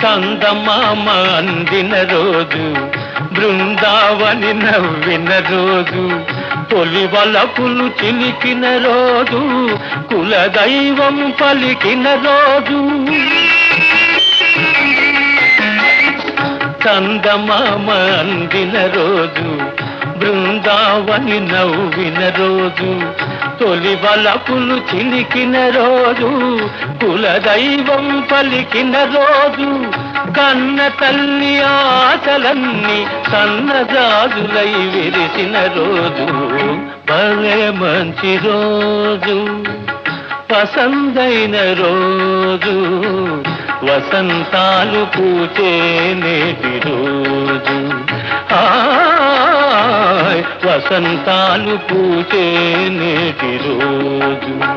చందమామ అందిన రోజు, బృందావని నవ్విన రోజు, తొలి వలపులు చిలికిన రోజు, కులదైవం పలికిన రోజు. చందమామ అందిన రోజు, బృందావని నవ్విన రోజు, తొలి వలపులు చిలికిన రోజు, కులదైవం పలికిన రోజు, కన్న తల్లి ఆశలన్నీ సన్నజాజులై విరిసిన రోజు. భలే మంచి రోజు, పసందైన రోజు, వసంతాలు పూచే నేటి రోజు. వసంతాలు పూచే నేటి రోజు.